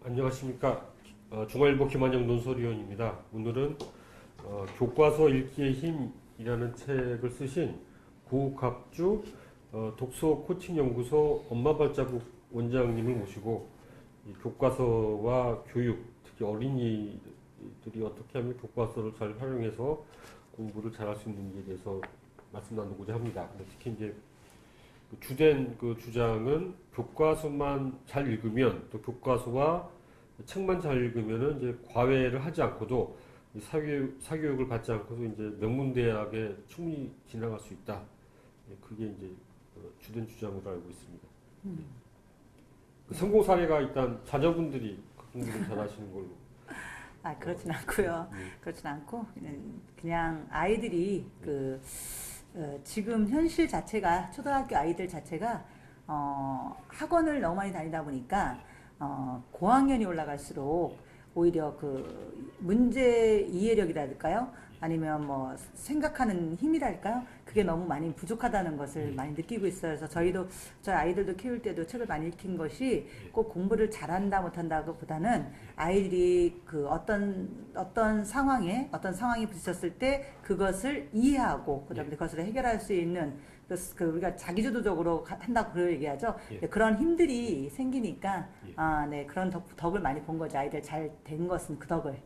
안녕하십니까. 중앙일보 김한영 논설위원입니다. 오늘은 교과서 읽기의 힘이라는 책을 쓰신 구갑주 독서 코칭 연구소 엄마 발자국 원장님을 모시고 이 교과서와 교육, 특히 어린이들이 어떻게 하면 교과서를 잘 활용해서 공부를 잘할 수 있는지에 대해서 말씀 나누고자 합니다. 근데 특히 이제 주된 그 주장은 교과서만 잘 읽으면, 또 교과서와 책만 잘 읽으면은 이제 과외를 하지 않고도 이 사교육을 받지 않고도 이제 명문대학에 충분히 진학할 수 있다. 그게 이제 주된 주장으로 알고 있습니다. 그 성공 사례가 일단 자녀분들이 그 공부를 잘 하시는 걸로. 그렇진 않고요. 그렇진 않고 그냥 아이들이 지금 현실 자체가 초등학교 아이들 자체가 학원을 너무 많이 다니다 보니까 고학년이 올라갈수록 오히려 그 문제 이해력이랄까요? 아니면 뭐 생각하는 힘이랄까요? 그게 너무 많이 부족하다는 것을 많이 느끼고 있어요. 그래서 저희 아이들도 키울 때도 책을 많이 읽힌 것이 꼭 공부를 잘한다 못한다보다는 아이들이 그 어떤 상황이 부딪혔을 때 그것을 이해하고 그다음에 그것을 해결할 수 있는 우리가 자기주도적으로 한다고 그걸 얘기하죠. 그런 힘들이 생기니까 네, 그런 덕을 많이 본 거죠. 아이들 잘 된 것은 그 덕을.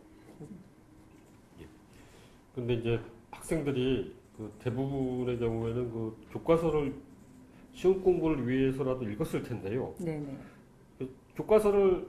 근데 이제 학생들이 그 대부분의 경우에는 그 교과서를 시험 공부를 위해서라도 읽었을 텐데요. 네네. 그 교과서를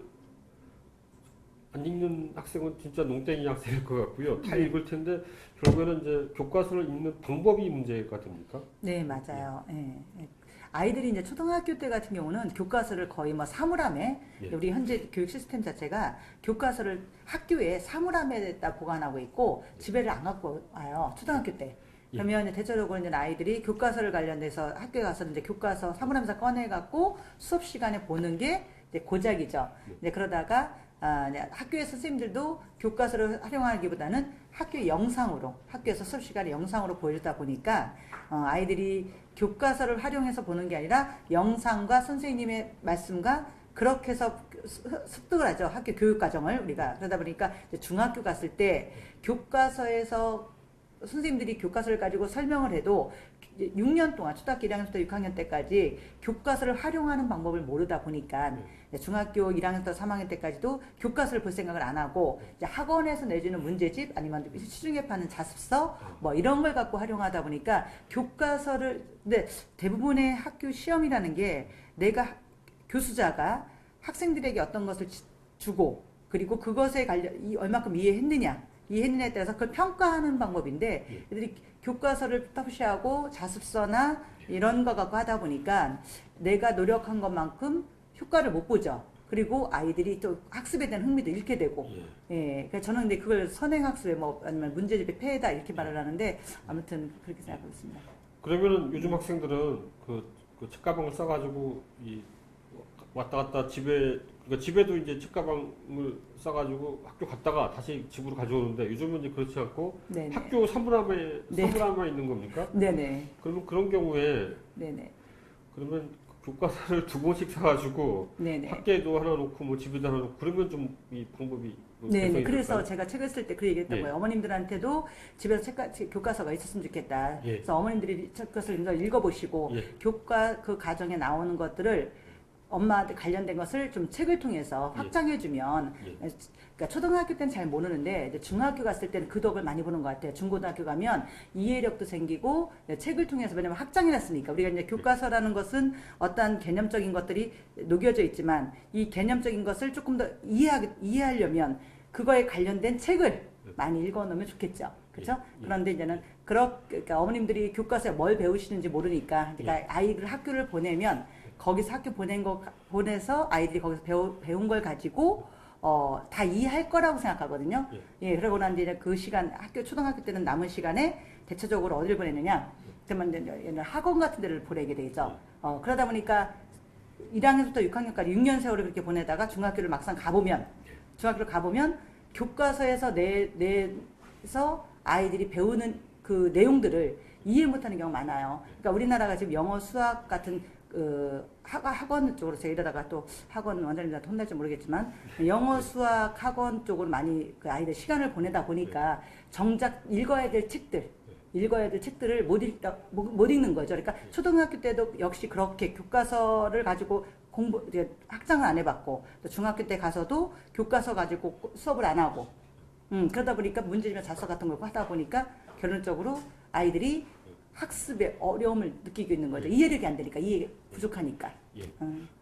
안 읽는 학생은 진짜 농땡이 학생일 것 같고요. 다 읽을 텐데 결국에는 이제 교과서를 읽는 방법이 문제가 됩니까? 네, 맞아요. 예. 아이들이 이제 초등학교 때 같은 경우는 교과서를 거의 뭐 사물함에, 우리 현재 교육 시스템 자체가 교과서를 학교에 사물함에다 보관하고 있고 집에를 안 갖고 와요. 초등학교 때. 그러면 이제 대체적으로 이제 아이들이 교과서를 관련돼서 학교에 가서 이제 교과서 사물함에서 꺼내갖고 수업 시간에 보는 게 이제 고작이죠. 이제 그러다가 학교의 선생님들도 교과서를 활용하기보다는 학교에서 수업 시간에 영상으로 보여주다 보니까 아이들이 교과서를 활용해서 보는 게 아니라 영상과 선생님의 말씀과 그렇게 해서 습득을 하죠. 학교 교육 과정을 우리가. 그러다 보니까 이제 중학교 갔을 때 교과서에서 선생님들이 교과서를 가지고 설명을 해도 6년 동안 초등학교 1학년부터 6학년 때까지 교과서를 활용하는 방법을 모르다 보니까 중학교 1학년부터 3학년 때까지도 교과서를 볼 생각을 안 하고 이제 학원에서 내주는 문제집 아니면 시중에 파는 자습서 뭐 이런 걸 갖고 활용하다 보니까 근데 대부분의 학교 시험이라는 게 내가 교수자가 학생들에게 어떤 것을 주고 그리고 그것에 얼마큼 이해했느냐에 따라서 그걸 평가하는 방법인데 애들이 교과서를 터부시하고 자습서나 이런 거 갖고 하다 보니까 내가 노력한 것만큼 효과를 못 보죠. 그리고 아이들이 또 학습에 대한 흥미도 잃게 되고, 그러니까 저는 근데 그걸 선행학습에 아니면 문제집의 폐해다 이렇게 말을 하는데 아무튼 그렇게 생각하고 있습니다. 그러면은 요즘 학생들은 그 책가방을 싸가지고 왔다 갔다 그러니까 집에도 이제 책가방을 싸가지고 학교 갔다가 다시 집으로 가져오는데 요즘은 이제 그렇지 않고 네네. 학교 사물함에 있는 겁니까? 네네. 그러면 그런 경우에 네네. 그러면 교과서를 2권씩 사가지고 네네. 학교에도 하나 놓고 뭐 집에도 하나 놓고 그러면 좀 이 방법이 네네. 그래서 제가 책을 쓸 때 그 얘기했던 거예요. 어머님들한테도 집에서 교과서가 있었으면 좋겠다. 그래서 어머님들이 교과서를 읽어보시고 그 과정에 나오는 것들을 엄마한테 관련된 것을 좀 책을 통해서 확장해주면, 그러니까 초등학교 때는 잘 모르는데 이제 중학교 갔을 때는 그 덕을 많이 보는 것 같아요. 중고등학교 가면 이해력도 생기고 책을 통해서 왜냐면 확장해놨으니까 우리가 이제 교과서라는 것은 어떤 개념적인 것들이 녹여져 있지만 이 개념적인 것을 조금 더 이해하려면 그거에 관련된 책을 많이 읽어놓으면 좋겠죠. 그렇죠? 그런데 이제는 그러니까 어머님들이 교과서에 뭘 배우시는지 모르니까 그러니까 아이를 학교를 보내면 거기서 학교 보내서 아이들이 거기서 배운 걸 가지고 다 이해할 거라고 생각하거든요. 그러고 난 뒤에 그 시간 초등학교 때는 남은 시간에 대체적으로 어디를 보내느냐? 그러면 이제 학원 같은 데를 보내게 되죠. 그러다 보니까 1학년부터 6학년까지 6년 세월을 그렇게 보내다가 중학교를 막상 중학교를 가보면 교과서에서 내서 아이들이 배우는 그 내용들을 이해 못하는 경우가 많아요. 그러니까 우리나라가 지금 영어, 수학 같은 학원 쪽으로 제가 이러다가 또 학원 원장님한테 혼날지 모르겠지만 영어 수학 학원 쪽으로 많이 그 아이들 시간을 보내다 보니까 정작 읽어야 될 책들을 못 읽는 거죠. 그러니까 초등학교 때도 역시 그렇게 교과서를 가지고 이제 학장을 안 해봤고 또 중학교 때 가서도 교과서 가지고 수업을 안 하고 그러다 보니까 문제집이나 자서 같은 걸 하다 보니까 결론적으로 아이들이 학습에 어려움을 느끼고 있는 거죠. 이해력이 안 되니까, 이해 부족하니까. 예.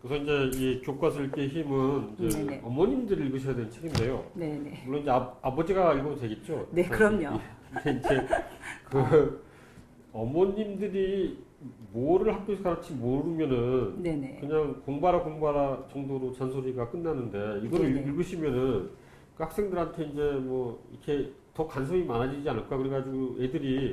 그래서 이제 이 교과서 읽기의 힘은 이제 네네. 어머님들이 읽으셔야 되는 책인데요. 네네. 물론 이제 아버지가 읽어도 되겠죠. 네, 그럼요. 근데 이제 그 어머님들이 뭐를 학교에서 가르치 모르면은 네네. 그냥 공부하라 정도로 잔소리가 끝나는데 이거를 네네. 읽으시면은 그 학생들한테 이제 뭐 이렇게 더 관심이 많아지지 않을까 그래가지고 애들이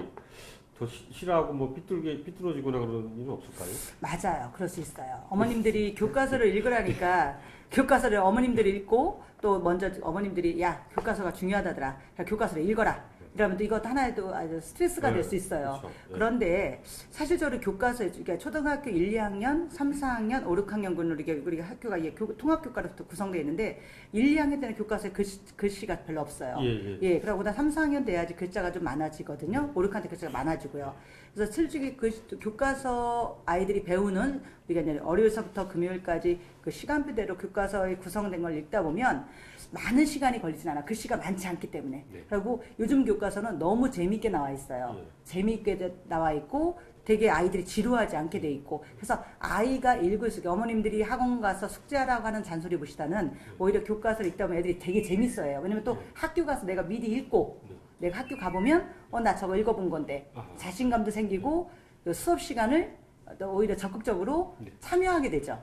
더 싫어하고 뭐 삐뚤어지거나 그런 일은 없을까요? 맞아요. 그럴 수 있어요. 어머님들이 교과서를 읽으라니까 교과서를 어머님들이 읽고 또 먼저 어머님들이 야, 교과서가 중요하다더라. 야, 교과서를 읽어라. 이러면 또 이것도 하나의 아주 스트레스가 될 수 있어요. 그렇죠. 네. 그런데 사실적으로 교과서, 그러니까 초등학교 1, 2학년, 3, 4학년, 5, 6학년군으로 우리가 학교가 통합교과로부터 구성되어 있는데 1, 2학년 때는 교과서에 글씨가 별로 없어요. 예. 그러고 나 3, 4학년 돼야지 글자가 좀 많아지거든요. 5, 6학년 때 글자가 많아지고요. 그래서 실질적인 교과서 아이들이 배우는 우리가 이제 월요일서부터 금요일까지 그 시간표대로 교과서에 구성된 걸 읽다 보면 많은 시간이 걸리진 않아. 글씨가 많지 않기 때문에. 네. 그리고 요즘 교과서는 너무 재미있게 나와 있어요. 재미있게 나와 있고 되게 아이들이 지루하지 않게 돼 있고 그래서 아이가 읽을 수 있게 어머님들이 학원 가서 숙제하라고 하는 잔소리보다는 오히려 교과서를 읽다 보면 애들이 되게 재밌어요. 왜냐면 또 학교 가서 내가 미리 읽고 내가 학교 가보면 나 저거 읽어본 건데 자신감도 생기고 수업 시간을 또 오히려 적극적으로 참여하게 되죠.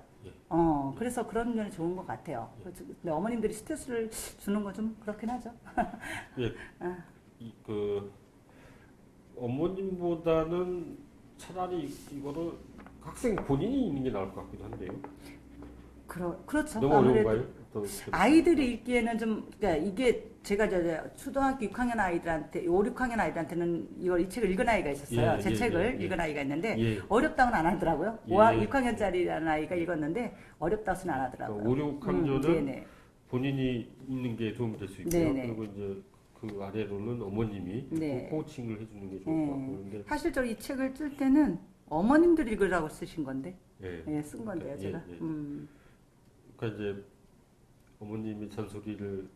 그래서 그런 면이 좋은 것 같아요. 근데 어머님들이 스트레스를 주는 건 좀 그렇긴 하죠. 예. 그 어머님보다는 차라리 이거를 학생 본인이 읽는 게 나을 것 같기도 한데요. 그렇죠. 너무 어려운가요? 아이들이 읽기에는 좀, 그러니까 이게 제가 초등학교 6학년 아이들한테, 5, 6학년 아이들한테는 이 책을 읽은 아이가 있었어요. 제 책을 읽은 아이가 있는데 어렵다고는 안 하더라고요. 6학년짜리라는 아이가 읽었는데 어렵다고는 안 하더라고요. 5, 6학년은 본인이 읽는 게 도움이 될 수 있고요. 그리고 이제 그 아래로는 어머님이 코칭을 해주는 게 좋을 것 같고. 근데 사실적으로 이 책을 쓸 때는 어머님들 읽으라고 쓰신 건데, 쓴 건데요, 제가. 그러니까 이제 어머님이 잔소리를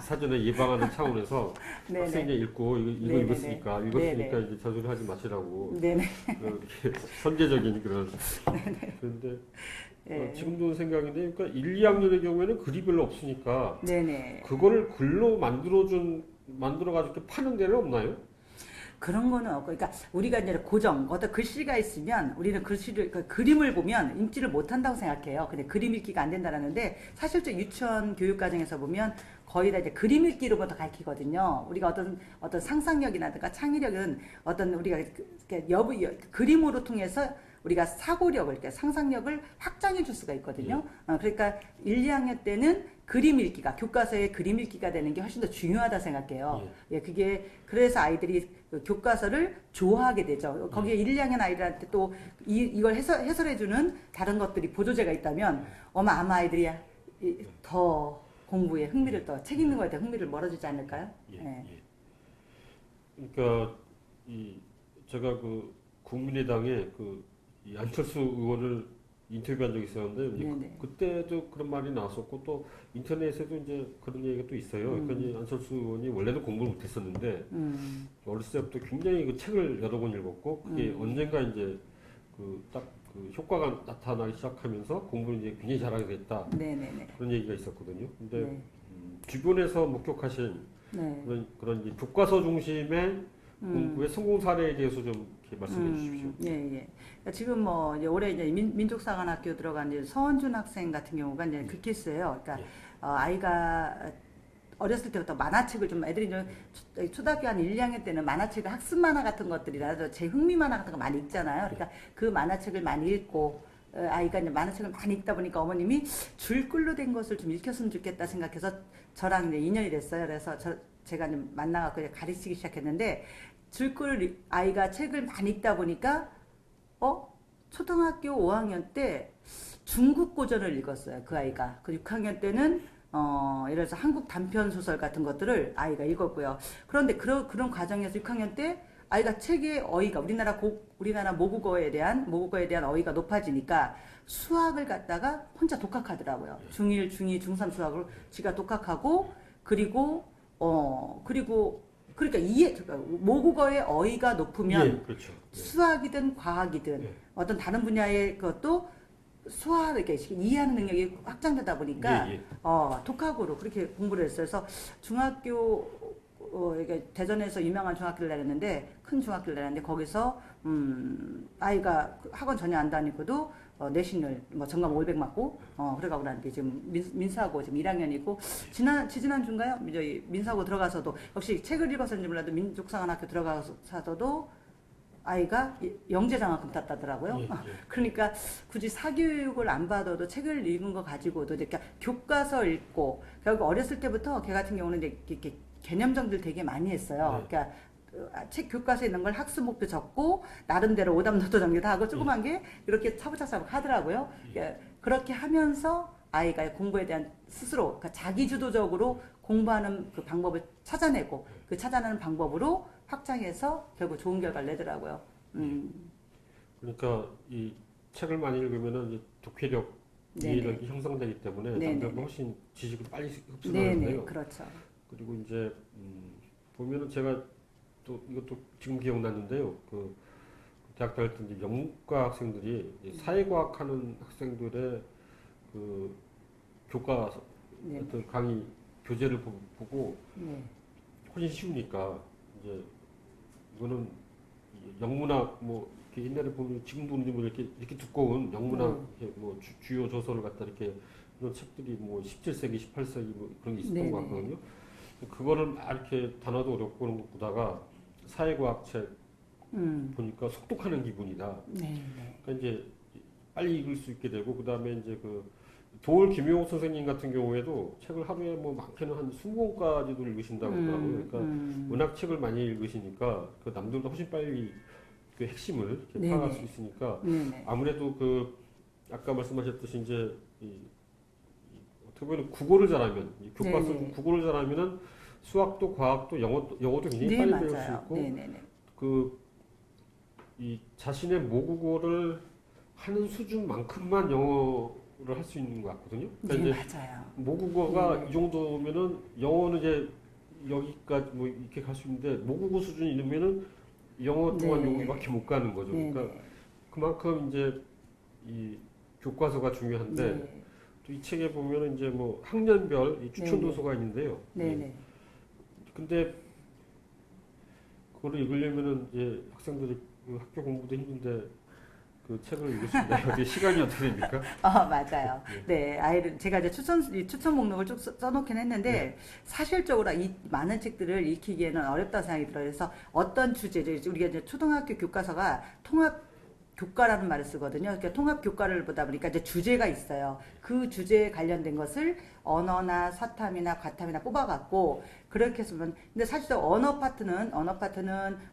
사전에 예방하는 차원에서 학생이 읽고 이거 읽었으니까 이제 잔소리 하지 마시라고 이렇게 선제적인 그런 그런데 지금도 생각인데 그러니까 1, 2학년의 경우에는 글이 별로 없으니까 그거를 글로 만들어가지고 이렇게 파는 데는 없나요? 그런 거는 없고, 그러니까 우리가 이제 어떤 글씨가 있으면 우리는 그림을 보면 읽지를 못한다고 생각해요. 근데 그림 읽기가 안 된다라는데 사실적 유치원 교육 과정에서 보면 거의 다 이제 그림 읽기로부터 가르치거든요. 우리가 어떤 상상력이라든가 창의력은 어떤 우리가 그림으로 통해서 우리가 사고력을, 상상력을 확장해 줄 수가 있거든요. 그러니까 1, 2학년 때는 그림 읽기가, 교과서의 그림 읽기가 되는 게 훨씬 더 중요하다 생각해요. 그래서 아이들이 교과서를 좋아하게 되죠. 거기에 1, 2학년 아이들한테 또 이걸 해설해주는 다른 것들이 보조제가 있다면 아마 아이들이 더 공부에 흥미를 책 읽는 거에 대한 흥미를 멀어지지 않을까요? 그러니까 제가 국민의당의 이 안철수 의원을 인터뷰한 적이 있었는데 그때도 그런 말이 나왔었고 또 인터넷에도 이제 그런 얘기가 또 있어요. 그러니까 안철수 의원이 원래도 공부를 못했었는데 어렸을 때부터 굉장히 그 책을 여러 권 읽었고 그게 언젠가 이제 딱 효과가 나타나기 시작하면서 공부를 이제 굉장히 잘하게 됐다. 그런 얘기가 있었거든요. 근데 주변에서 목격하신 그런 이제 교과서 중심의 공부의 성공 사례에 대해서 좀 이렇게 말씀해 주십시오. 지금 이제 올해 이제 민족사관학교 들어간 이제 서원준 학생 같은 경우가 이제 그 케이스예요. 그러니까 아이가 어렸을 때부터 만화책을 좀 애들이 좀 초등학교 한 1, 2학년 때는 만화책을 학습 만화 같은 것들이라도 제 흥미 만화 같은 거 많이 읽잖아요. 그러니까 그 만화책을 많이 읽고 아이가 이제 만화책을 많이 읽다 보니까 어머님이 줄글로 된 것을 좀 읽혔으면 좋겠다 생각해서 저랑 이제 인연이 됐어요. 그래서 제가 이제 만나갖고 가르치기 시작했는데 줄글 아이가 책을 많이 읽다 보니까 초등학교 5학년 때 중국 고전을 읽었어요. 그 아이가. 그 6학년 때는 예를 들어서 한국 단편 소설 같은 것들을 아이가 읽었고요. 그런데 그런 과정에서 6학년 때 아이가 책의 어휘가 우리나라 모국어에 대한 어휘가 높아지니까 수학을 갖다가 혼자 독학하더라고요. 중1, 중2, 중3 수학을 지가 독학하고 그러니까 모국어의 어휘가 높으면 예, 그렇죠. 예. 수학이든 과학이든 예. 어떤 다른 분야의 것도 이렇게 이해하는 능력이 확장되다 보니까 예, 예. 독학으로 그렇게 공부를 했어요. 그래서 중학교 이게 대전에서 유명한 중학교를 다녔는데 큰 중학교를 다녔는데 거기서 아이가 학원 전혀 안 다니고도 내신을 뭐 전공 500 맞고 그래가고 나는데 지금 민사고 지금 1학년이고 지난 주인가요? 저희 민사고 들어가서도 역시 책을 읽어서인지 몰라도 민족상한학교 들어가서도 아이가 영재장학금 땄다더라고요. 예, 예. 그러니까 굳이 사교육을 안 받아도 책을 읽은 거 가지고도 이렇게 교과서 읽고 결국 어렸을 때부터 걔 같은 경우는 이제 이렇게 개념정들 되게 많이 했어요. 네. 그러니까 책 교과서에 있는 걸 학습 목표 적고 나름대로 오답노트 정리도 하고 조그만 게 이렇게 차곡차곡 하더라고요. 그러니까 그렇게 하면서 아이가 공부에 대한 스스로 그러니까 자기주도적으로 공부하는 그 방법을 찾아내고 그 찾아내는 방법으로 확장해서 결국 좋은 결과를 내더라고요. 그러니까 이 책을 많이 읽으면은 이제 독해력, 네네. 이해력이 형성되기 때문에 네네. 남들보다 훨씬 지식을 빨리 네네, 흡수하는데요. 그렇죠. 그리고 이제 보면은 제가 또 이것도 지금 기억났는데요. 그 대학 다닐 때 이제 영문과 학생들이 이제 사회과학 하는 학생들의 그 교과 네. 어떤 강의 교재를 보고 네. 훨씬 쉬우니까 이제 이거는 영문학 뭐 이렇게 옛날에 보면 지금도 뭐 이렇게 두꺼운 영문학 이렇게 뭐 주요 조서를 갖다 이렇게 이런 책들이 뭐 17세기, 18세기 뭐 그런 게 있었던 네네. 것 같거든요. 그거를 막 이렇게 단어도 어렵고 그런 거 보다가 사회과학 책 보니까 속독하는 기분이다. 네. 그러니까 이제 빨리 읽을 수 있게 되고 그다음에 이제 그 도올 김용옥 선생님 같은 경우에도 책을 하루에 뭐 많게는 한 20권까지도 읽으신다고 하더라고요. 그러니까 워낙 책을 많이 읽으시니까 그 남들보다 훨씬 빨리 그 핵심을 이렇게 네네. 파악할 수 있으니까 네네. 아무래도 그 아까 말씀하셨듯이 이제 어떻게 보면 국어를 잘하면 교과서 네네. 국어를 잘하면은 수학도 과학도 영어도 굉장히 네, 빨리 배울 수 맞아요. 있고 네네네. 이 자신의 모국어를 하는 수준만큼만 영어를 할 수 있는 것 같거든요. 네, 그러니까 이제 맞아요. 모국어가 네. 이 정도면은 영어는 이제 여기까지 뭐 이렇게 갈 수 있는데 모국어 수준이 이러면은 영어 동안 네. 여기밖에 못 가는 거죠. 그러니까 네네. 그만큼 이제 이 교과서가 중요한데 네. 또 이 책에 보면은 이제 뭐 학년별 이 추천 네네. 도서가 있는데요. 네네. 근데 그거를 읽으려면은 이제 학생들이 그 학교 공부도 힘든데 그 책을 읽을 수 있나요? 어떻게 시간이 어떻게 됩니까? 맞아요. 네, 아이들 제가 이제 추천 목록을 쭉 써놓긴 했는데 네. 사실적으로 이 많은 책들을 읽히기에는 어렵다는 생각이 들어요. 그래서 어떤 주제를 우리가 이제 초등학교 교과서가 통합 교과라는 말을 쓰거든요. 그러니까 통합 교과를 보다 보니까 이제 주제가 있어요. 그 주제에 관련된 것을 언어나 사탐이나 과탐이나 뽑아갖고 그렇게 쓰면 근데 사실 언어 파트는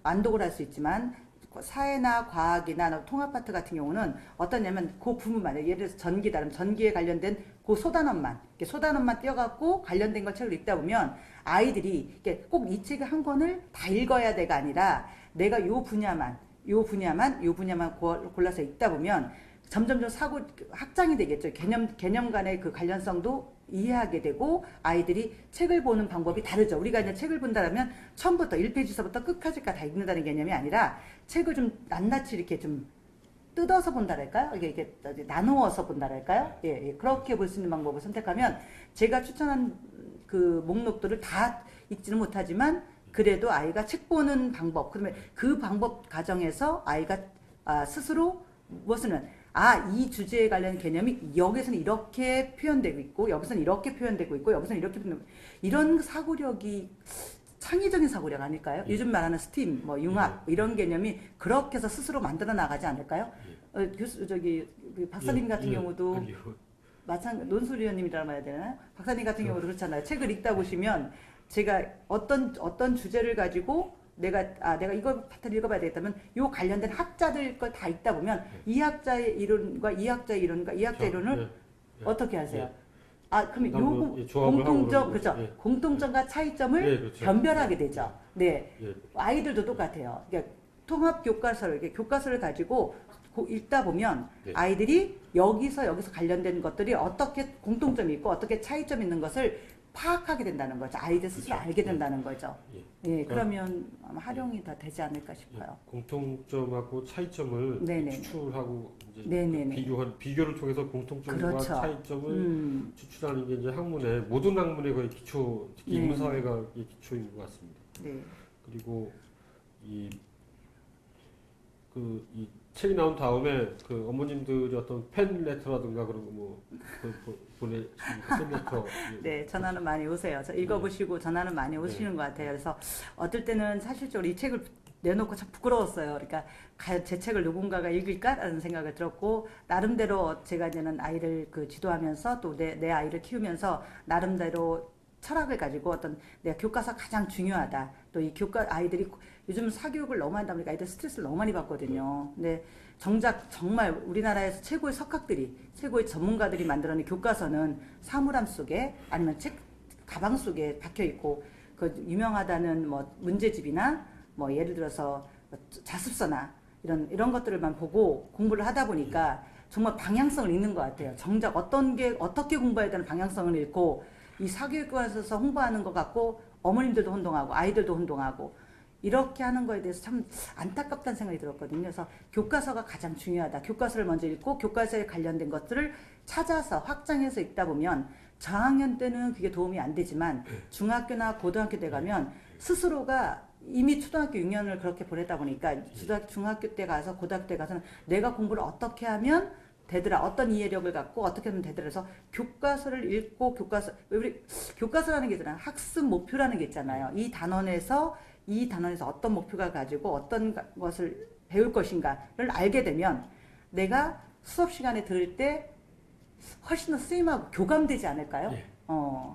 완독을 할 수 있지만 사회나 과학이나 통합 파트 같은 경우는 어떠냐면 그 부분만 예를 들어서 전기다 그러면 전기에 관련된 그 소단원만 띄어갖고 관련된 걸 책을 읽다 보면 아이들이 꼭 이 책을 한 권을 다 읽어야 돼가 아니라 내가 요 분야만 골라서 읽다 보면 점점점 확장이 되겠죠. 개념 간의 그 관련성도 이해하게 되고 아이들이 책을 보는 방법이 다르죠. 우리가 이제 책을 본다면 처음부터 1페이지서부터 끝까지가 다 읽는다는 개념이 아니라 책을 좀 낱낱이 이렇게 좀 뜯어서 본다랄까요? 이게 나누어서 본다랄까요? 예, 그렇게 볼 수 있는 방법을 선택하면 제가 추천한 그 목록들을 다 읽지는 못하지만 그래도 아이가 책 보는 방법, 그러면 그 방법 과정에서 아이가 스스로 무엇을 이 주제에 관련 개념이 여기서는 이렇게 표현되고 있고 여기서는 이렇게 표현되고 있고 여기서는 이렇게 표현되고 있고 이런 사고력이 창의적인 사고력 아닐까요? 요즘 말하는 스팀, 뭐 융합 이런 개념이 그렇게 해서 스스로 만들어 나가지 않을까요? 박사님 같은 경우도 논술위원님이라고 해야 되나요? 박사님 같은 경우도 그렇잖아요. 책을 읽다 보시면 제가 어떤 주제를 가지고 내가 이거 파트를 읽어봐야 되겠다면 요 관련된 학자들 걸 다 읽다 보면 이 학자의 이론과 이 학자의 이론과 이 학자의 이론을 예, 예. 어떻게 하세요? 예. 그러면 뭐, 예, 조합을 하고 공통점, 그러는 그렇죠. 거죠. 예. 공통점과 차이점을 예, 그렇죠. 변별하게 되죠. 네. 예. 아이들도 똑같아요. 그러니까 통합 교과서를, 이렇게 교과서를 가지고 읽다 보면 네. 아이들이 여기서 관련된 것들이 어떻게 공통점이 있고 어떻게 차이점이 있는 것을 파악하게 된다는 거죠. 아이들 스스로 그렇죠. 알게 된다는 거죠. 예. 예, 그러니까 그러면 아마 활용이 다 되지 않을까 싶어요. 공통점하고 차이점을 네네. 추출하고 이제 네네네. 비교를 통해서 공통점과 그렇죠. 차이점을 추출하는 게 이제 학문의 모든 학문의 거의 기초, 특히 네. 인문사회가 기초인 것 같습니다. 네. 그리고 이 책이 나온 다음에 그 어머님들이 어떤 팬 레터라든가 그런 거 보내십니까? 팬 레터. 네, 전화는 많이 오세요. 읽어보시고 전화는 많이 오시는 것 같아요. 그래서 어떨 때는 사실적으로 이 책을 내놓고 참 부끄러웠어요. 그러니까 제 책을 누군가가 읽을까라는 생각을 들었고, 나름대로 제가 이제는 아이를 지도하면서 또 내 아이를 키우면서 나름대로 철학을 가지고 어떤 내가 교과서 가장 중요하다. 또 이 아이들이 요즘 사교육을 너무 한다 보니까 아이들 스트레스를 너무 많이 받거든요. 근데 정작 정말 우리나라에서 최고의 석학들이, 최고의 전문가들이 만들어낸 교과서는 사물함 속에 아니면 책 가방 속에 박혀 있고, 그 유명하다는 뭐 문제집이나 뭐 예를 들어서 자습서나 이런 것들을만 보고 공부를 하다 보니까 정말 방향성을 잃는 것 같아요. 정작 어떻게 공부해야 되는 방향성을 잃고 이 사교육과에서 홍보하는 것 같고 어머님들도 혼동하고 아이들도 혼동하고 이렇게 하는 거에 대해서 참 안타깝다는 생각이 들었거든요. 그래서 교과서가 가장 중요하다. 교과서를 먼저 읽고 교과서에 관련된 것들을 찾아서 확장해서 읽다 보면 저학년 때는 그게 도움이 안 되지만 중학교나 고등학교 때 가면 스스로가 이미 초등학교 6년을 그렇게 보내다 보니까 중학교 때 가서 고등학교 때 가서는 내가 공부를 어떻게 하면 되더라, 어떤 이해력을 갖고 어떻게 하면 되더라 해서 교과서를 읽고 우리 교과서라는 게 있잖아요. 학습 목표라는 게 있잖아요. 이 단원에서 어떤 목표가 가지고 어떤 것을 배울 것인가를 알게 되면 내가 수업 시간에 들을 때 훨씬 더 쓰임하고 교감되지 않을까요? 예.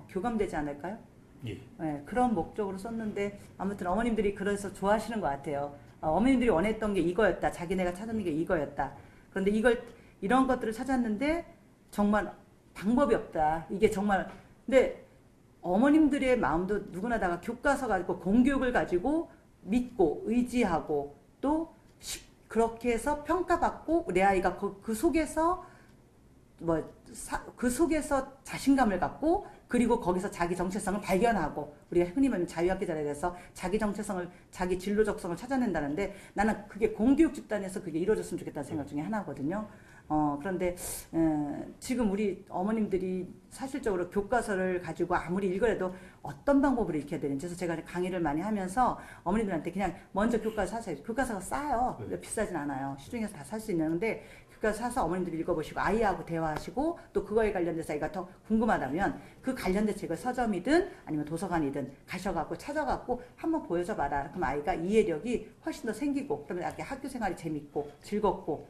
교감되지 않을까요? 예. 네, 그런 목적으로 썼는데 아무튼 어머님들이 그래서 좋아하시는 것 같아요. 어머님들이 원했던 게 이거였다. 자기네가 찾는 게 이거였다. 그런데 이런 것들을 찾았는데 정말 방법이 없다. 이게 정말 근데 어머님들의 마음도 누구나 다 교과서 가지고 공교육을 가지고 믿고 의지하고 또 그렇게 해서 평가받고 내 아이가 그 속에서 그 속에서 자신감을 갖고 그리고 거기서 자기 정체성을 발견하고 우리가 흔히 말하는 자유학계자에 대해서 자기 정체성을 자기 진로 적성을 찾아낸다는데 나는 그게 공교육 집단에서 그게 이루어졌으면 좋겠다는 생각 중에 하나거든요. 그런데 지금 우리 어머님들이 사실적으로 교과서를 가지고 아무리 읽으려도 어떤 방법으로 읽혀야 되는지 그래서 제가 강의를 많이 하면서 어머님들한테 그냥 먼저 교과서 사세요. 교과서가 싸요. 비싸진 않아요. 시중에서 다 살 수 있는데 교과서 사서 어머님들이 읽어보시고 아이하고 대화하시고 또 그거에 관련돼서 아이가 더 궁금하다면 그 관련된 책을 서점이든 아니면 도서관이든 가셔갖고 찾아갖고 한번 보여줘 봐라. 그럼 아이가 이해력이 훨씬 더 생기고 그러면 학교 생활이 재밌고 즐겁고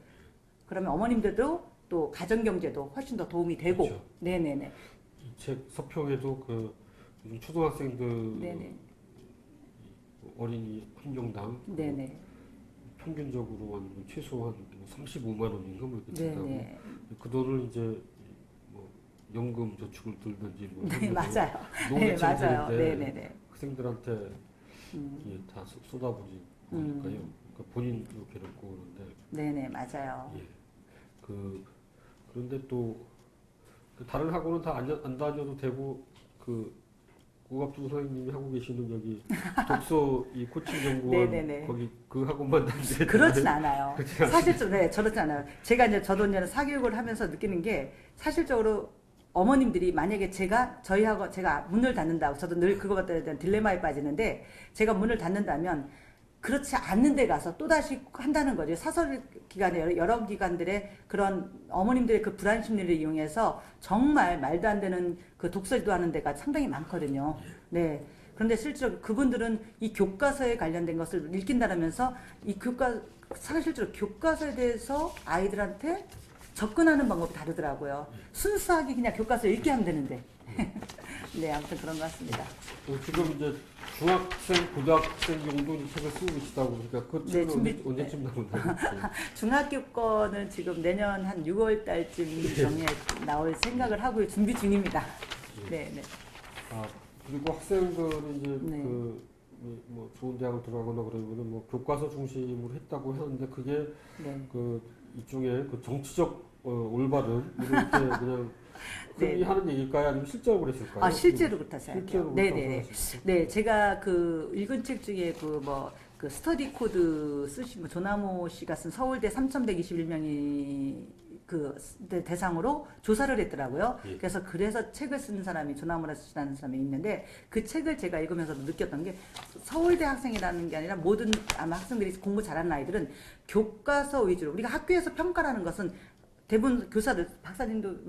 그러면 어머님들도 또 가정경제도 훨씬 더 도움이 되고. 그렇죠. 네네네. 이 책 서평에도 요즘 초등학생들 네네. 어린이 한 명당 네네. 평균적으로 최소한 35만 원인가 뭐 이렇게 든다고. 네네. 그 돈을 이제 뭐 연금 저축을 들든지 뭐 네, 맞아요. 네, 노후대책이 맞아요. 되는데 네네네. 학생들한테 이게 다 쏟아부지 거니까요. 그러니까 본인도 괴롭고 그런데. 네네, 맞아요. 예. 그런데 또 다른 학원은 다 안 다녀도 되고 고갑주 선생님이 하고 계시는 여기 독서 이 코칭 연구원 네네네. 거기 그 학원만 다니세요? 그렇진 않아요. 그렇진 사실 저렇진 않아요. 저도 이제 사교육을 하면서 느끼는 게 사실적으로 어머님들이 만약에 제가 문을 닫는다고 저도 늘 그거에 대한 딜레마에 빠지는데 제가 문을 닫는다면 그렇지 않는 데 가서 또다시 한다는 거죠. 사설 기관에 여러 기관들의 그런 어머님들의 그 불안 심리를 이용해서 정말 말도 안 되는 그 독서도 하는 데가 상당히 많거든요. 네. 그런데 실제로 그분들은 이 교과서에 관련된 것을 읽긴다라면서 사실적으로 교과서에 대해서 아이들한테 접근하는 방법이 다르더라고요. 순수하게 그냥 교과서 읽게 하면 되는데. 네, 아무튼 그런 것 같습니다. 지금 이제 중학생, 고등학생 정도 이 책을 쓰고 계시다고 그러니까 그 네, 책은 언제쯤 나오나요? 중학교 거는 지금 내년 한 6월 달쯤 정에 나올 생각을 하고 준비 중입니다. 네, 네. 아, 그리고 학생들은 이제 네. 뭐 좋은 대학을 들어가거나 그러면은 뭐 교과서 중심으로 했다고 하는데 그게 네. 그 일종의 그 정치적 올바름 이렇게 그냥 흔히 네. 하는 얘기일까요? 아니면 실제로 그랬을까요? 아, 실제로 그렇다 생각해요. 실제로 네네네. 그렇다고 생각하시죠? 네, 제가 그 읽은 책 중에 그 스터디 코드 쓰신 조나모 씨가 쓴 서울대 3,121명이 그 대상으로 조사를 했더라고요. 예. 그래서 책을 쓰는 사람이 조나모라는 사람이 있는데 그 책을 제가 읽으면서 느꼈던 게 서울대 학생이라는 게 아니라 모든 아마 학생들이 공부 잘하는 아이들은 교과서 위주로 우리가 학교에서 평가라는 것은 대부분 교사들, 박사님도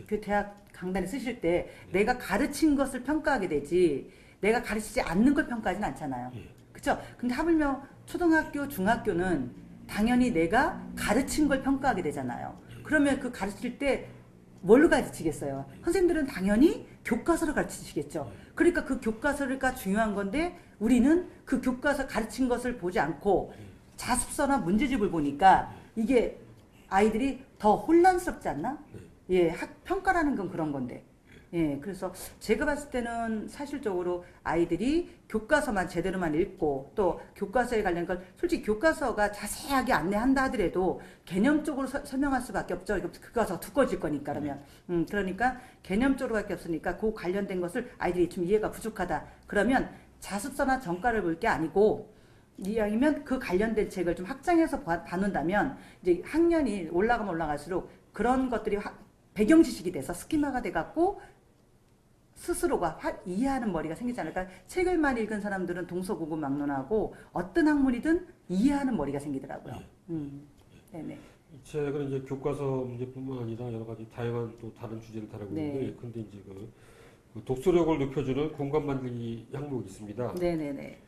그 대학 강단에 쓰실 때 내가 가르친 것을 평가하게 되지 내가 가르치지 않는 걸 평가하진 않잖아요. 예. 그쵸? 근데 하물며 초등학교, 중학교는 당연히 내가 가르친 걸 평가하게 되잖아요. 그러면 그 가르칠 때 뭘로 가르치겠어요? 선생님들은 당연히 교과서를 가르치시겠죠. 그러니까 그 교과서가 중요한 건데 우리는 그 교과서 가르친 것을 보지 않고 자습서나 문제집을 보니까 이게 아이들이 더 혼란스럽지 않나? 예, 평가라는 건 그런 건데. 예, 그래서 제가 봤을 때는 사실적으로 아이들이 교과서만 제대로만 읽고 또 교과서에 관련 걸 솔직히 교과서가 자세하게 안내한다 하더라도 개념적으로 설명할 수밖에 없죠. 이거 교과서 두꺼워질 거니까 그러면. 그러니까 개념적으로밖에 없으니까 그 관련된 것을 아이들이 좀 이해가 부족하다. 그러면 자습서나 전과를 볼 게 아니고 이왕이면 그 관련된 책을 좀 확장해서 봐놓는다면 이제 학년이 올라가면 올라갈수록 그런 것들이 배경 지식이 돼서 스키마가 돼갖고 스스로가 이해하는 머리가 생기지 않을까. 책을 많이 읽은 사람들은 동서고고막론하고 어떤 학문이든 이해하는 머리가 생기더라고요. 네네. 이 책은 이제 교과서 문제뿐만 아니라 여러 가지 다양한 또 다른 주제를 다루고 네. 있는데 근데 이제 그 독서력을 높여주는 공간 만들기 항목이 있습니다. 네네네.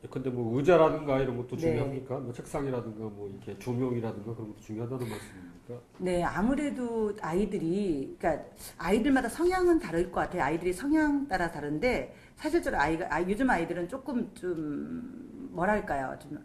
근데 뭐 의자라든가 이런 것도 네. 중요합니까? 뭐 책상이라든가 뭐 이렇게 조명이라든가 그런 것도 중요하다는 말씀입니까? 네, 아무래도 그러니까 아이들마다 성향은 다를 것 같아요. 아이들이 성향 따라 다른데, 사실적으로 요즘 아이들은 조금 좀, 뭐랄까요. 좀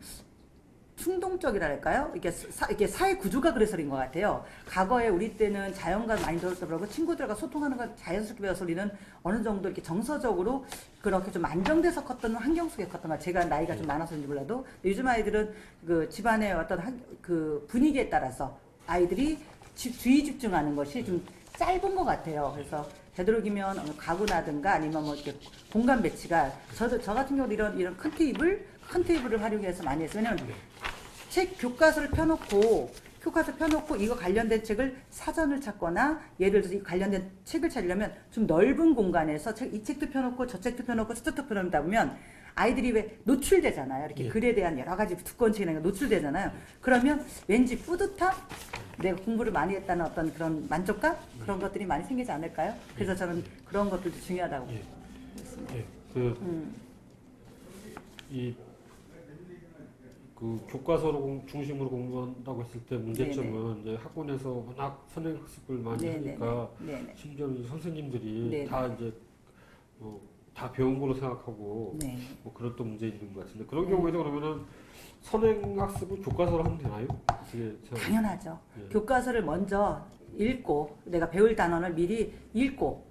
충동적이랄까요? 이게 사회 구조가 그래서인 것 같아요. 과거에 우리 때는 자연과 많이 배웠다 그러고 친구들과 소통하는 건 자연스럽게 배워서 우리는 어느 정도 이렇게 정서적으로 그렇게 좀 안정돼서 컸던 환경 속에 컸던 거. 제가 나이가 좀 많아서인지 몰라도 요즘 아이들은 그 집안의 어떤 그 분위기에 따라서 아이들이 주의 집중하는 것이 좀 짧은 것 같아요. 그래서 되도록이면 가구나든가 아니면 뭐 이렇게 공간 배치가 저 같은 경우도 이런 큰 테이블을 활용해서 많이 했어요. 왜냐면 교과서를 펴놓고 이거 관련된 책을 사전을 찾거나 예를 들어서 이 관련된 책을 찾으려면 좀 넓은 공간에서 이 책도 펴놓고 저 책도 펴놓고 저 책도 펴놓다 보면 아이들이 왜 노출되잖아요. 이렇게 글에 대한 여러 가지 두꺼운 책이나 노출되잖아요. 그러면 왠지 뿌듯함? 내가 공부를 많이 했다는 어떤 그런 만족감? 그런 것들이 많이 생기지 않을까요? 그래서 저는 그런 것들도 중요하다고 보겠습니다. 그 교과서로 중심으로 공부한다고 했을 때 문제점은 이제 학원에서 워낙 선행학습을 많이 하니까 심지어 선생님들이 다 이제 다 배운 거로 생각하고 뭐 그런 또 문제 있는 것 같은데 그런 경우에도 그러면은 선행학습을 교과서로 하면 되나요? 당연하죠. 예. 교과서를 먼저 읽고 내가 배울 단원을 미리 읽고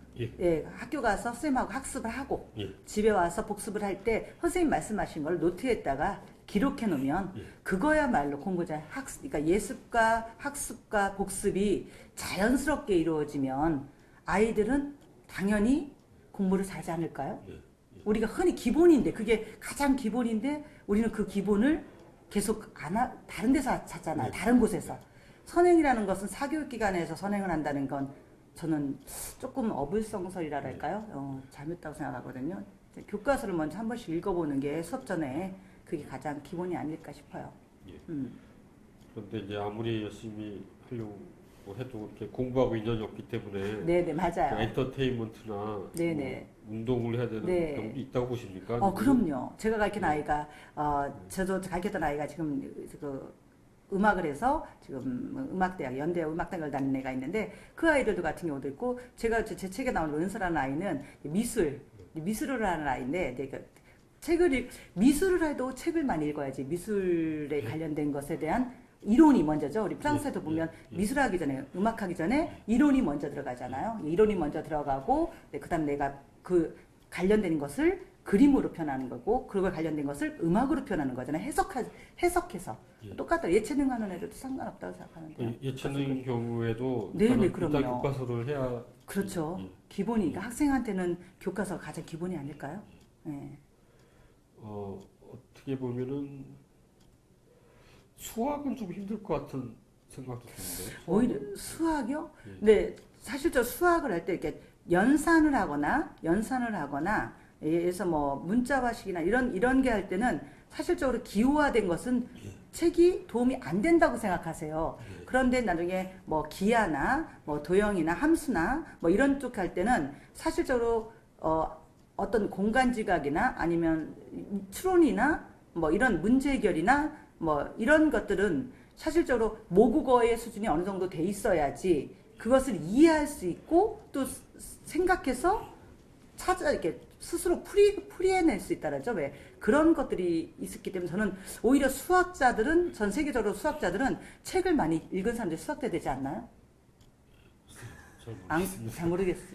학교 가서 선생님하고 학습을 하고 집에 와서 복습을 할 때 선생님 말씀하신 걸 노트에다가 기록해 놓으면 그거야말로 공부자 그러니까 예습과 학습과 복습이 자연스럽게 이루어지면 아이들은 당연히 공부를 잘하지 않을까요? 우리가 흔히 기본인데 그게 가장 기본인데 우리는 그 기본을 계속 다른 데서 찾잖아요. 다른 곳에서. 선행이라는 것은 사교육기관에서 선행을 한다는 건 저는 조금 어불성설이랄까요? 잘못다고 생각하거든요. 교과서를 먼저 한 번씩 읽어보는 게 수업 전에 그게 가장 기본이 아닐까 싶어요. 그런데 이제 아무리 열심히 하려고 해도 이렇게 공부하고 인연이 없기 때문에 네네 맞아요. 그 엔터테인먼트나 뭐 운동을 해야 되는 경우도 있다고 보십니까? 그럼요. 제가 가르친 아이가 저도 가르쳤던 아이가 지금 그 음악을 해서 지금 음악대학 연대 음악대학을 다니는 애가 있는데 그 아이들도 같은 경우도 있고 제가 제 책에 나온 은서라는 아이는 미술 미술을 하는 아이인데 이제 미술을 해도 책을 많이 읽어야지 미술에 관련된 것에 대한 이론이 먼저죠. 우리 프랑스에도 보면 미술하기 전에 음악하기 전에 이론이 먼저 들어가잖아요. 이론이 먼저 들어가고 그다음 내가 그 관련된 것을 그림으로 표현하는 거고 그걸 관련된 것을 음악으로 표현하는 거잖아요. 해석해서 똑같아. 예체능 하는 애들도 상관없다고 생각하는데. 예체능 경우에도 네네, 일단 그럼요. 교과서를 해야 그렇죠. 예. 기본이니까 학생한테는 교과서가 가장 기본이 아닐까요? 네. 어떻게 보면은 수학은 좀 힘들 것 같은 생각도 드는데. 오히려 수학이요? 예. 네, 사실 저 수학을 할 때 이렇게 연산을 하거나 예에서 뭐 문자화식이나 이런 게 할 때는 사실적으로 기호화된 것은 책이 도움이 안 된다고 생각하세요. 그런데 나중에 뭐 기하나 뭐 도형이나 함수나 뭐 이런 쪽 할 때는 사실적으로 어떤 공간 지각이나 아니면 추론이나 뭐 이런 문제 해결이나 뭐 이런 것들은 사실적으로 모국어의 수준이 어느 정도 돼 있어야지 그것을 이해할 수 있고 또 생각해서 이렇게 스스로 풀이해낼 수 있다라죠. 왜 그런 것들이 있었기 때문에 저는 오히려 전 세계적으로 수학자들은 책을 많이 읽은 사람들이 수학자 되지 않나요? 잘 모르겠어요.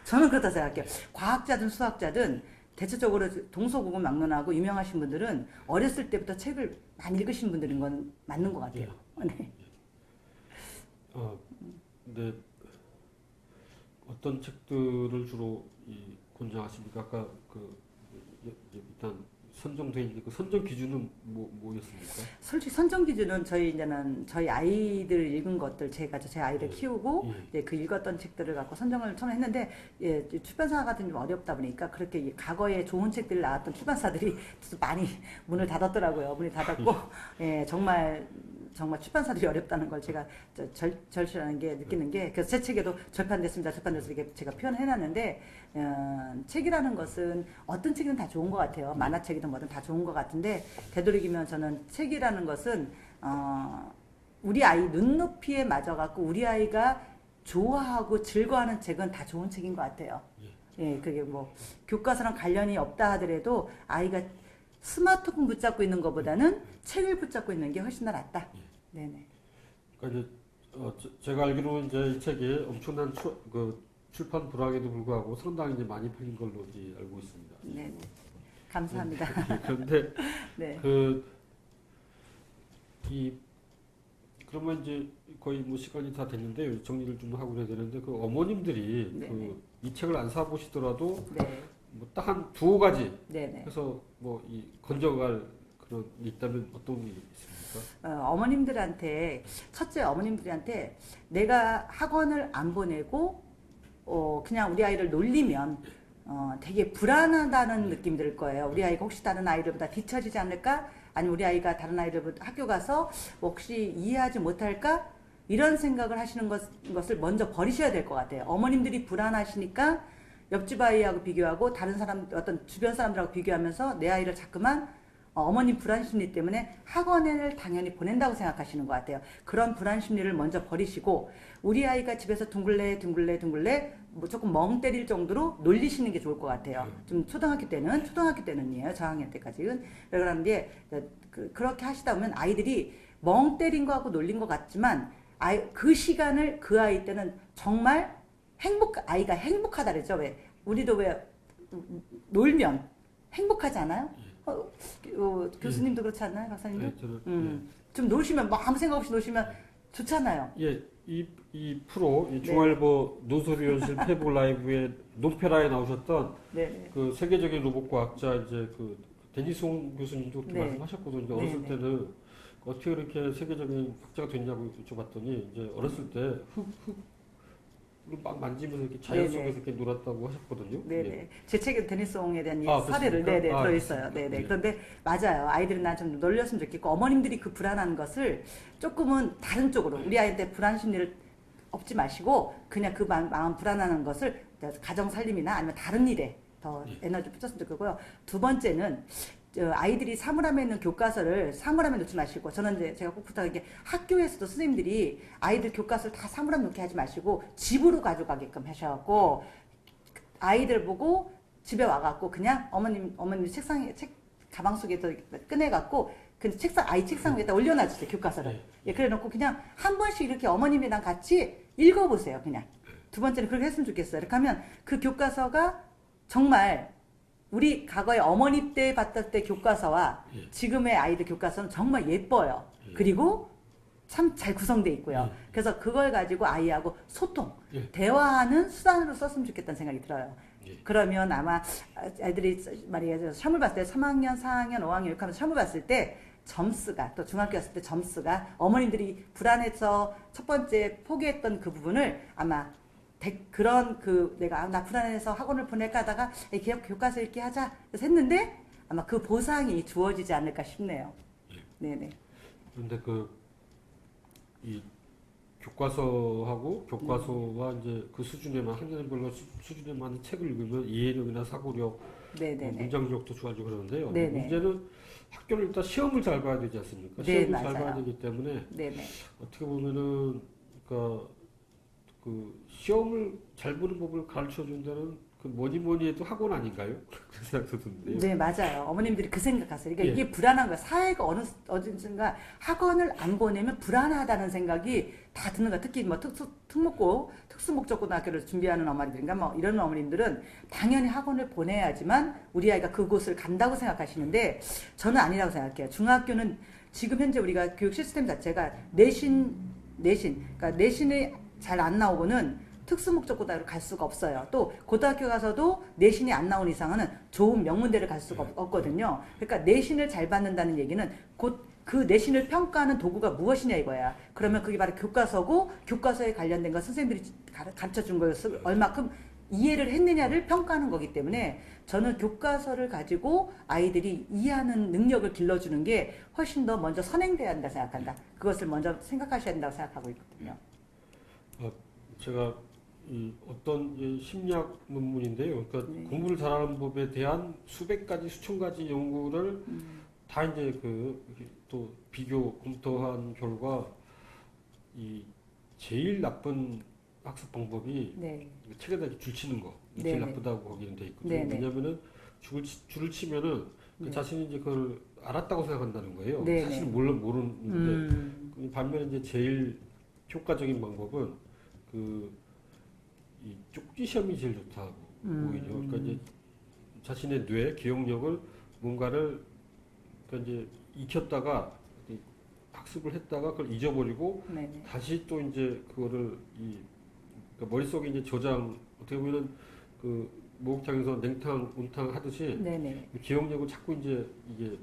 저는 그렇다 생각해요. 과학자든 수학자든 대체적으로 동서고금 막론하고 유명하신 분들은 어렸을 때부터 책을 많이 읽으신 분들인 건 맞는 것 같아요. 네. 근데 어떤 책들을 주로 권장하십니까? 아까 일단 선정돼 있는 그 선정 기준은 뭐였습니까? 솔직히 선정 기준은 저희 아이들 읽은 것들 제 아이를 키우고 이제 그 읽었던 책들을 갖고 선정을 처음 했는데 출판사 같은 좀 어렵다 보니까 그렇게 과거에 좋은 책들이 나왔던 출판사들이 많이 문을 닫았더라고요. 문이 닫았고 정말 출판사들이 어렵다는 걸 제가 절실하는 게 느끼는 게 그래서 제 책에도 절판됐습니다. 이렇게 제가 표현해놨는데 책이라는 것은 어떤 책이든 다 좋은 것 같아요. 만화책이든 뭐든 다 좋은 것 같은데 되도록이면 저는 책이라는 것은 우리 아이 눈높이에 맞아갖고 우리 아이가 좋아하고 즐거워하는 책은 다 좋은 책인 것 같아요. 예, 그게 뭐 교과서랑 관련이 없다 하더라도 아이가 스마트폰 붙잡고 있는 것보다는 책을 붙잡고 있는 게 훨씬 더 낫다. 네네. 그러니까 이제 제가 알기로는 이제 이 책이 엄청난 출판 불황에도 불구하고 상당히 이제 많이 팔린 걸로 이제 알고 있습니다. 네, 감사합니다. 그런데 네. 그러면 이제 거의 뭐 시간이 다 됐는데 정리를 좀 하고 해야 되는데 그 어머님들이 이 책을 안 사보시더라도 뭐 딱 한 두어 가지 해서 뭐 이 건져갈 그런 게 있다면 어떤 게 있습니까? 어머님들한테 첫째 어머님들한테 내가 학원을 안 보내고 그냥 우리 아이를 놀리면 되게 불안하다는 느낌 들 거예요. 우리 아이가 혹시 다른 아이들보다 뒤처지지 않을까? 아니면 우리 아이가 다른 아이들보다 학교 가서 혹시 이해하지 못할까? 이런 생각을 하시는 것을 먼저 버리셔야 될 것 같아요. 어머님들이 불안하시니까 옆집 아이하고 비교하고 다른 사람 어떤 주변 사람들하고 비교하면서 내 아이를 자꾸만 어머님 불안 심리 때문에 학원을 당연히 보낸다고 생각하시는 것 같아요. 그런 불안 심리를 먼저 버리시고 우리 아이가 집에서 둥글레 뭐 조금 멍 때릴 정도로 놀리시는 게 좋을 것 같아요. 좀 초등학교 때는이에요. 저학년 때까지는. 그런데 그렇게 하시다 보면 아이들이 멍 때린 거하고 놀린 것 같지만 그 시간을 그 아이 때는 정말 아이가 행복하다 그랬죠. 왜 우리도 왜 놀면 행복하지 않아요? 교수님도 그렇지 않나요, 박사님도? 좀 노시면 뭐 아무 생각 없이 노시면 좋잖아요. 예, 이 프로 중앙일보 논설위원실 페북 라이브에 논페라에 나오셨던 그 세계적인 로봇 과학자 이제 그 데니송 교수님도 그렇게 말씀하셨거든요. 어렸을 때는 어떻게 그렇게 세계적인 학자가 됐냐고 여쭤봤더니 이제 어렸을 때 흙을 막 만지면서 이렇게 자연 속에서 이렇게 놀았다고 하셨거든요. 네네. 제 책에 데니송에 대한 사례를 그렇습니까? 들어있어요. 네네. 그런데 맞아요. 아이들은 나 좀 놀렸으면 좋겠고 어머님들이 그 불안한 것을 조금은 다른 쪽으로 우리 아이한테 불안 심리를 없지 마시고 그냥 그 마음 불안하는 것을 가정 살림이나 아니면 다른 일에 더 에너지 붙였으면 좋겠고요. 두 번째는 아이들이 사물함에 있는 교과서를 사물함에 놓지 마시고 저는 이제 제가 꼭 부탁한 게 학교에서도 선생님들이 아이들 교과서를 다 사물함 놓게 하지 마시고 집으로 가져가게끔 하셔갖고 아이들 보고 집에 와갖고 그냥 어머님 책상에 가방 속에서 꺼내갖고 그 아이 책상 위에다 올려놔주세요. 교과서를. 네. 예, 그래놓고 그냥 한 번씩 이렇게 어머님이랑 같이 읽어보세요. 그냥. 두 번째는 그렇게 했으면 좋겠어요. 이렇게 하면 그 교과서가 정말 우리 과거에 어머니 때 봤던 때 교과서와 예. 지금의 아이들 교과서는 정말 예뻐요. 예. 그리고 참 잘 구성되어 있고요. 예. 그래서 그걸 가지고 아이하고 소통, 예. 대화하는 수단으로 썼으면 좋겠다는 생각이 들어요. 예. 그러면 아마 아이들이 말이에요. 시험을 봤을 때 3학년, 4학년, 5학년 이렇게 하면서 시험을 봤을 때 점수가 또 중학교 갔을 때 점수가 어머님들이 불안해서 첫 번째 포기했던 그 부분을 아마 그런 내가 나 불안해서 학원을 보낼까 하다가 교과서 읽기 하자 그래서 했는데 아마 그 보상이 주어지지 않을까 싶네요. 네네. 그런데 이 교과서와 이제 그 수준에만 학년별로 수준에 맞는 책을 읽으면 이해력이나 사고력, 네네네. 문장력도 좋아지고 그러는데요. 네네. 문제는 학교를 일단 시험을 잘 봐야 되지 않습니까? 네, 시험을 잘 맞아요. 봐야 되기 때문에 네네. 어떻게 보면은 그러니까 그 시험을 잘 보는 법을 가르쳐 준다는 그 뭐니 해도 학원 아닌가요? 그런 생각도 드는데요. 네, 맞아요. 어머님들이 그 생각하세요. 그러니까 예. 이게 불안한 거예요. 사회가 어느 순간 학원을 안 보내면 불안하다는 생각이 다 드는 거예요. 특히 뭐 특수목적고등학교를 준비하는 어머니들인가 뭐 이런 어머님들은 당연히 학원을 보내야지만 우리 아이가 그곳을 간다고 생각하시는데 저는 아니라고 생각해요. 중학교는 지금 현재 우리가 교육 시스템 자체가 그러니까 내신이 잘 안 나오고는 특수목적고등학교를 갈 수가 없어요. 또 고등학교 가서도 내신이 안 나온 이상은 좋은 명문대를 갈 수가 없거든요. 그러니까 내신을 잘 받는다는 얘기는 곧 그 내신을 평가하는 도구가 무엇이냐 이거야. 그러면 그게 바로 교과서고 교과서에 관련된 거 선생님들이 가르쳐 준 것을 얼마큼 이해를 했느냐를 평가하는 거기 때문에 저는 교과서를 가지고 아이들이 이해하는 능력을 길러주는 게 훨씬 더 먼저 선행돼야 한다 생각한다. 그것을 먼저 생각하셔야 된다고 생각하고 있거든요. 제가 어떤 심리학 논문인데요. 그러니까 네. 공부를 잘하는 법에 대한 수백 가지, 수천 가지 연구를 다 이제 또 비교 검토한 결과 이 제일 나쁜 학습 방법이 네. 책에다 이렇게 줄 치는 거 네네. 제일 나쁘다고 거기는 돼 있거든요. 네네. 왜냐하면은 줄을 치면은 그 네. 자신이 이제 그걸 알았다고 생각한다는 거예요. 네네. 사실 모르는데 반면에 이제 제일 효과적인 방법은 이 쪽지 시험이 제일 좋다고 오히려 그러니까 이제 자신의 뇌 기억력을 뭔가를 그러니까 이제 익혔다가 학습을 했다가 그걸 잊어버리고 네네. 다시 또 이제 그거를 그러니까 머릿속에 이제 저장 어떻게 보면은 그 목욕탕에서 냉탕 온탕 하듯이 네네. 기억력을 자꾸 이제 이게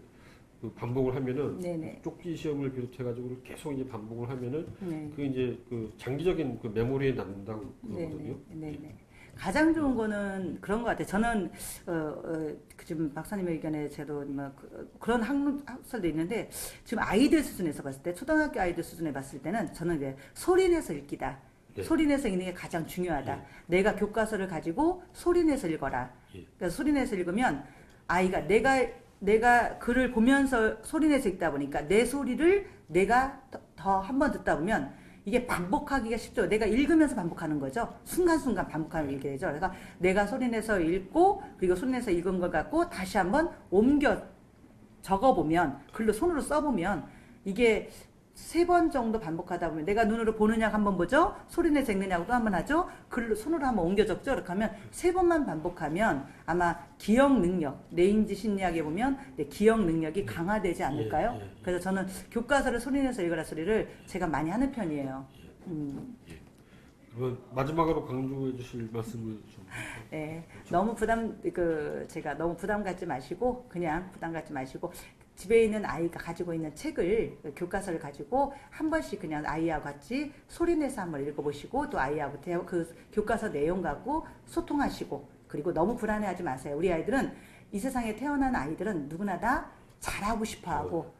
그 반복을 하면은 네네. 쪽지 시험을 비롯해 가지고 계속 이제 반복을 하면은 네. 그 이제 그 장기적인 그 메모리에 남는다고 그러거든요. 네네. 가장 좋은 거는 그런 것 같아요. 저는 지금 박사님의 의견에 저도 그런 학설도 있는데 지금 아이들 수준에서 봤을 때 초등학교 아이들 수준에 봤을 때는 저는 이제 소리내서 읽기다. 네. 소리내서 읽는 게 가장 중요하다. 내가 교과서를 가지고 소리내서 읽어라. 예. 그래서 소리내서 읽으면 아이가 내가 글을 보면서 소리내서 읽다 보니까 내 소리를 내가 더 한 번 듣다 보면 이게 반복하기가 쉽죠. 내가 읽으면서 반복하는 거죠. 순간순간 반복하는 게 되죠. 그래서 내가 소리내서 읽고 그리고 소리내서 읽은 걸 갖고 다시 한번 옮겨 적어보면 글로 손으로 써보면 이게 3번 정도 반복하다 보면 내가 눈으로 보느냐 한번 보죠. 소리내서 읽느냐고 또 한번 하죠. 글로 손으로 한번 옮겨 적죠. 이렇게 하면 3번만 반복하면 아마 기억 능력, 레인지 심리학에 보면 기억 능력이 강화되지 않을까요? 예. 그래서 저는 교과서를 소리내서 읽으라 소리를 제가 많이 하는 편이에요. 그러면 마지막으로 강조해 주실 말씀을 좀. 네, 제가 너무 부담 갖지 마시고 그냥 부담 갖지 마시고 집에 있는 아이가 가지고 있는 책을 교과서를 가지고 한 번씩 그냥 아이하고 같이 소리내서 한번 읽어보시고 또 아이하고 그 교과서 내용 갖고 소통하시고 그리고 너무 불안해하지 마세요. 우리 아이들은 이 세상에 태어난 아이들은 누구나 다 잘하고 싶어하고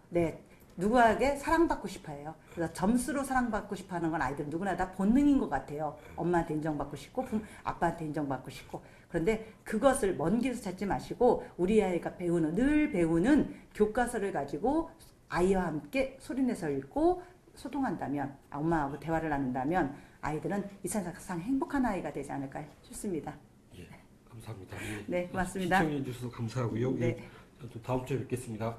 누구에게 사랑받고 싶어해요. 그래서 점수로 사랑받고 싶어하는 건 아이들은 누구나 다 본능인 것 같아요. 엄마한테 인정받고 싶고 아빠한테 인정받고 싶고 그런데 그것을 먼 길에서 찾지 마시고 우리 아이가 늘 배우는 교과서를 가지고 아이와 함께 소리내서 읽고 소통한다면 엄마하고 대화를 나눈다면 아이들은 이 세상 행복한 아이가 되지 않을까 싶습니다. 예, 감사합니다. 감사합니다. 예. 네, 고맙습니다. 시청해 주셔서 감사하고요. 네. 예. 또 다음 주에 뵙겠습니다.